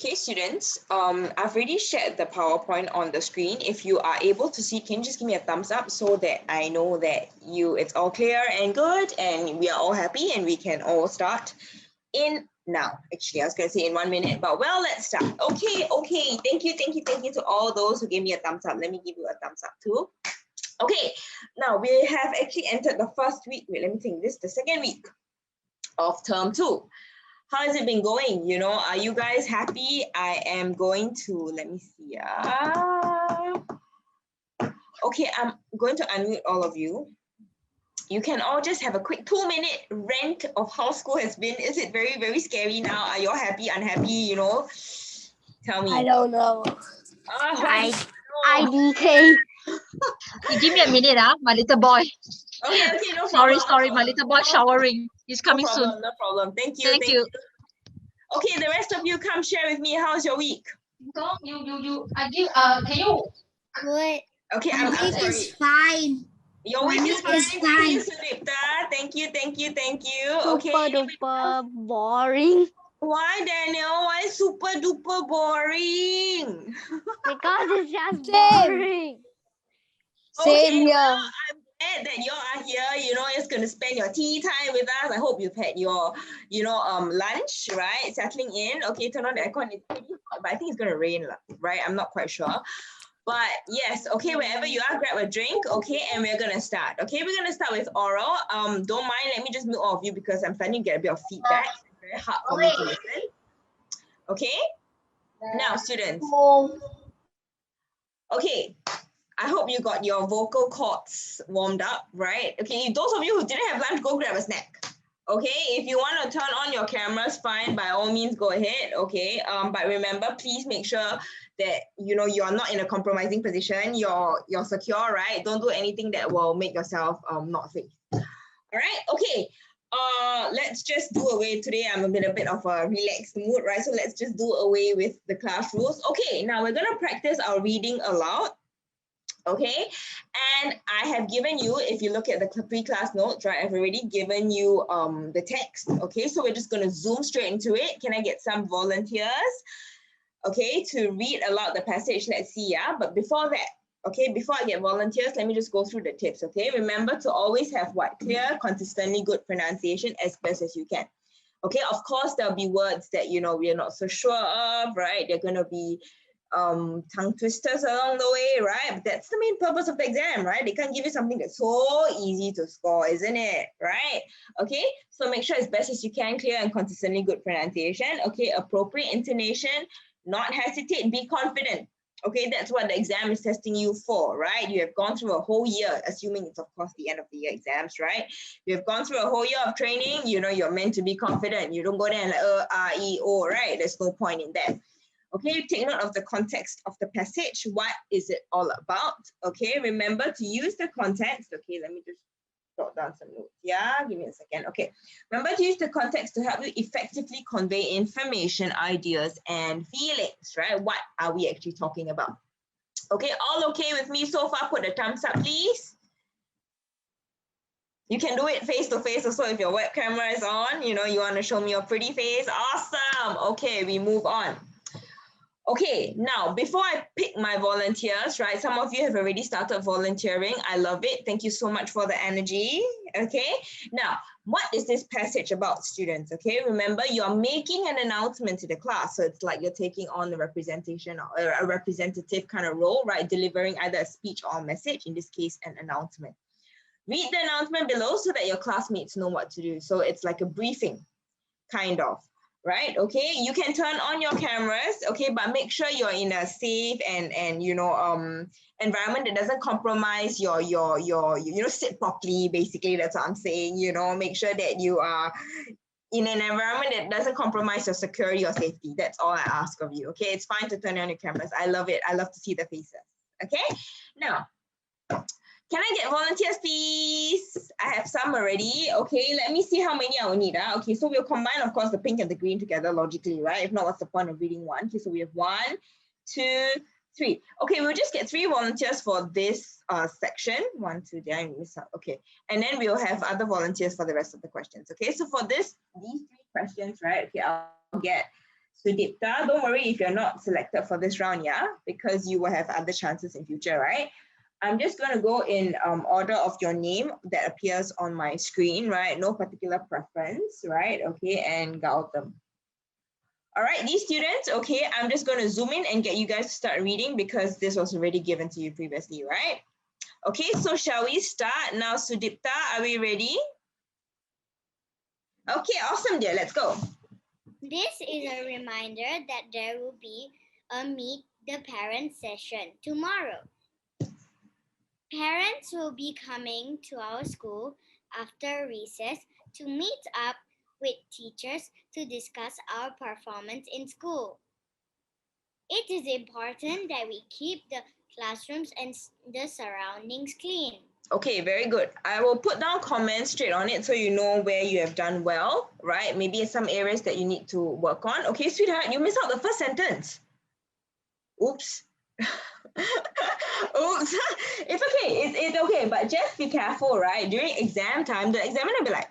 Okay, students, I've already shared the PowerPoint on the screen. If you are able to see, can you just give me a thumbs up so that I know that it's all clear and good and we are all happy and we can all start in now. Actually, I was going to say in 1 minute, but well, let's start. Okay. Thank you to all those who gave me a thumbs up. Let me give you a thumbs up too. Okay, now we have actually entered the first week. Wait, let me think. This is the second week of term 2. How has it been going? You know, are you guys happy? I am going to, let me see. Okay, I'm going to unmute all of you. You can all just have a quick 2-minute rant of how school has been. Is it very, very scary now? Are you all happy, unhappy, you know? Tell me. I don't know. IDK. You give me a minute, my little boy. Okay, no problem. Sorry, my little boy showering. He's coming soon. No problem. Thank you. Okay, the rest of you come share with me. How's your week? Can you? Good. Okay, My week is fine. Your week is fine. Thank you, Thank you. Okay. Super duper boring. Why, Daniel? Why super duper boring? Because it's just boring. Same here. Well, I'm glad that you are here. You know, it's going to spend your tea time with us. I hope you've had your, lunch, right? Settling in. Okay, turn on the aircon. It's pretty hot, but I think it's going to rain, right? I'm not quite sure. But yes, okay, wherever you are, grab a drink, okay, and we're going to start. Okay, we're going to start with oral. Don't mind, let me just mute all of you because I'm starting to get a bit of feedback. It's very hard for me to listen. Okay? Now, students. Okay, I hope you got your vocal cords warmed up, right? Okay, those of you who didn't have lunch, go grab a snack. Okay, if you want to turn on your cameras, fine, by all means, go ahead. Okay, but remember, please make sure that you're not in a compromising position. You're secure, right? Don't do anything that will make yourself not safe. All right. Okay. Let's just do away today. I'm in a bit of a relaxed mood, right? So let's just do away with the class rules. Okay. Now we're gonna practice our reading aloud. Okay, and I have given you, if you look at the pre-class notes, right, I've already given you the text. Okay, so we're just going to zoom straight into it. Can I get some volunteers, okay, to read aloud the passage? Let's see, yeah, but before that, okay, before I get volunteers, let me just go through the tips, okay? Remember to always have what? Clear, consistently good pronunciation as best as you can. Okay, of course, there'll be words that, we're not so sure of, right? They're going to be tongue twisters along the way, right? But that's the main purpose of the exam, right? They can't give you something that's so easy to score, isn't it? Right? Okay, so make sure as best as you can, clear and consistently good pronunciation. Okay, appropriate intonation, not hesitate, be confident. Okay, that's what the exam is testing you for, right? You have gone through a whole year, assuming it's of course the end of the year exams, right? You have gone through a whole year of training, you're meant to be confident. You don't go there and like, right? There's no point in that. Okay, take note of the context of the passage. What is it all about? Okay, remember to use the context. Okay, let me just jot down some notes. Yeah, give me a second. Okay, remember to use the context to help you effectively convey information, ideas, and feelings, right? What are we actually talking about? Okay, all okay with me so far? Put a thumbs up, please. You can do it face to face also if your web camera is on. You want to show me your pretty face. Awesome. Okay, we move on. Okay, now before I pick my volunteers, right? Some of you have already started volunteering. I love it. Thank you so much for the energy. Okay, now what is this passage about, students? Okay, remember you're making an announcement to the class. So it's like you're taking on the representation or a representative kind of role, right? Delivering either a speech or a message, in this case, an announcement. Read the announcement below so that your classmates know what to do. So it's like a briefing, kind of. Right, okay, you can turn on your cameras, okay, but make sure you're in a safe and environment that doesn't compromise your sit properly, basically. That's what I'm saying. Make sure that you are in an environment that doesn't compromise your security or safety. That's all I ask of you. Okay, it's fine to turn on your cameras. I love it. I love to see the faces. Okay, now can I get volunteers, please? I have some already. Okay, let me see how many I will need. Okay, so we'll combine, of course, the pink and the green together logically, right? If not, what's the point of reading one? Okay, so we have 1, 2, 3. Okay, we'll just get 3 volunteers for this section. 1, 2, did I miss out? Okay, and then we'll have other volunteers for the rest of the questions. Okay, so for these 3 questions, right? Okay, I'll get Sudipta, don't worry if you're not selected for this round, yeah? Because you will have other chances in future, right? I'm just going to go in order of your name that appears on my screen, right? No particular preference, right? Okay, and Gautam. All right, these students, okay, I'm just going to zoom in and get you guys to start reading because this was already given to you previously, right? Okay, so shall we start now? Sudipta, are we ready? Okay, awesome, dear. Let's go. This is a reminder that there will be a Meet the Parents session tomorrow. Parents will be coming to our school after recess to meet up with teachers to discuss our performance in school. It is important that we keep the classrooms and the surroundings clean. Okay, very good. I will put down comments straight on it so you know where you have done well, right? Maybe some areas that you need to work on. Okay, sweetheart, you missed out the first sentence. Oops. Oops. It's okay. It's okay, but just be careful, right? During exam time, the examiner will be like,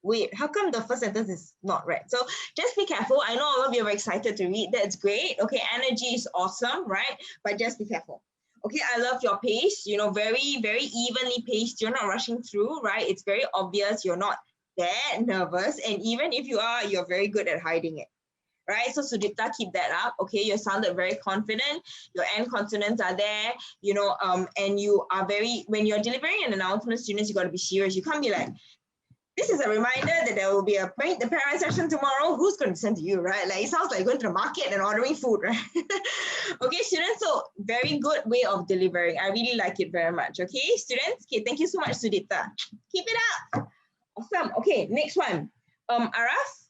wait, how come the first sentence is not read? So just be careful. I know all of you are excited to read. That's great. Okay, energy is awesome, right? But just be careful. Okay, I love your pace, very, very evenly paced. You're not rushing through, right? It's very obvious you're not that nervous. And even if you are, you're very good at hiding it, right? So Sudipta, keep that up. Okay, you sounded very confident. Your end consonants are there, and you are when you're delivering an announcement, students, you got to be serious. You can't be like, this is a reminder that there will be a Meet the Parent session tomorrow. Who's going to send to you, right? Like, it sounds like going to the market and ordering food, right? Okay, students, so very good way of delivering. I really like it very much. Okay, students. Okay, thank you so much, Sudipta. Keep it up. Awesome. Okay, next one. Araf.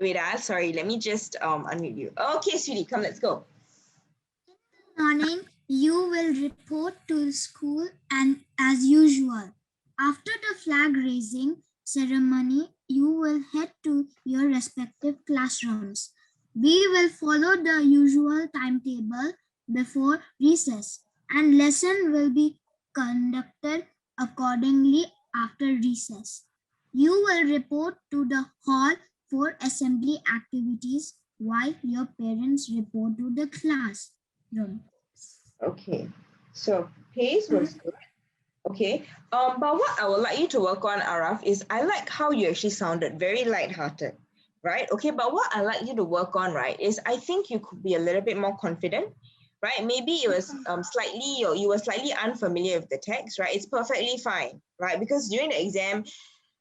Wait, sorry. Let me just unmute you. Okay, sweetie, come, let's go. Morning, you will report to school and as usual. After the flag raising ceremony, you will head to your respective classrooms. We will follow the usual timetable before recess, and lesson will be conducted accordingly after recess. You will report to the hall for assembly activities while your parents report to the classroom. Okay, so pace was good. Okay, but what I would like you to work on, Araf, is I like how you actually sounded very lighthearted, right? Okay, but what I like you to work on, right, is I think you could be a little bit more confident, right? Maybe it was you were slightly unfamiliar with the text, right? It's perfectly fine, right? Because during the exam,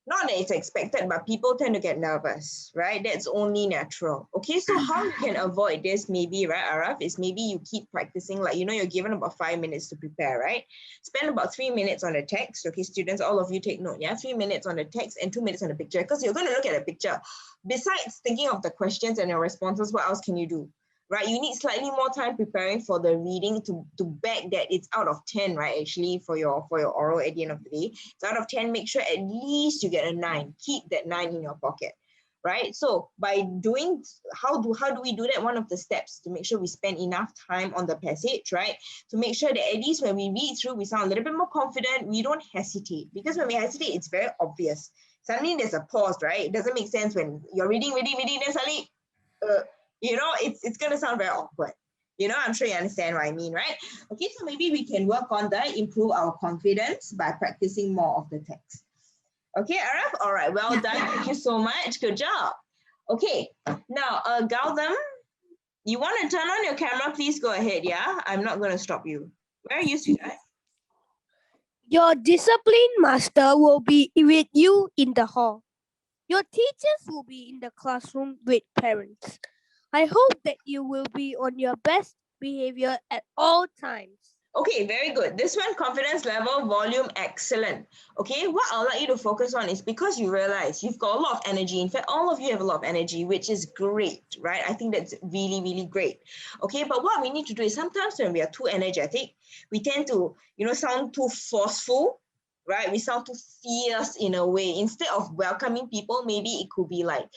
not that it's expected, but people tend to get nervous, right? That's only natural. Okay, so how you can avoid this maybe, right, Araf, is maybe you keep practicing, like, you're given about 5 minutes to prepare, right? Spend about 3 minutes on the text. Okay, students, all of you take note, yeah? 3 minutes on the text and 2 minutes on the picture, because you're going to look at a picture. Besides thinking of the questions and your responses, what else can you do? Right, you need slightly more time preparing for the reading to back that it's out of 10, right? Actually, for your oral at the end of the day, it's out of 10. Make sure at least you get a 9. Keep that 9 in your pocket, right? So by doing, how do we do that? One of the steps to make sure we spend enough time on the passage, right? To make sure that at least when we read through, we sound a little bit more confident. We don't hesitate, because when we hesitate, it's very obvious. Suddenly there's a pause, right? It doesn't make sense when you're reading, then suddenly, it's going to sound very awkward. I'm sure you understand what I mean, right? Okay, so maybe we can work on improve our confidence by practicing more of the text. Okay, Araf? All right, well done. Thank you so much. Good job. Okay, now, Gautam, you want to turn on your camera? Please go ahead, yeah? I'm not going to stop you. Where are you, sweetheart? Your discipline master will be with you in the hall. Your teachers will be in the classroom with parents. I hope that you will be on your best behavior at all times. Okay, very good. This one, confidence level, volume, excellent. Okay, what I'd like you to focus on is, because you realize you've got a lot of energy. In fact, all of you have a lot of energy, which is great, right? I think that's really, really great. Okay, but what we need to do is, sometimes when we are too energetic, we tend to, sound too forceful, right? We sound too fierce in a way. Instead of welcoming people, maybe it could be like,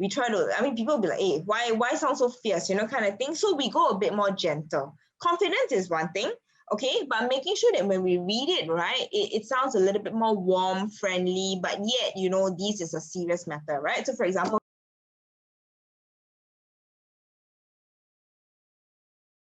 we try to, people will be like, hey, why sound so fierce, kind of thing. So we go a bit more gentle. Confidence is one thing, okay, but making sure that when we read it, right, it sounds a little bit more warm, friendly, but yet, this is a serious matter, right? So for example,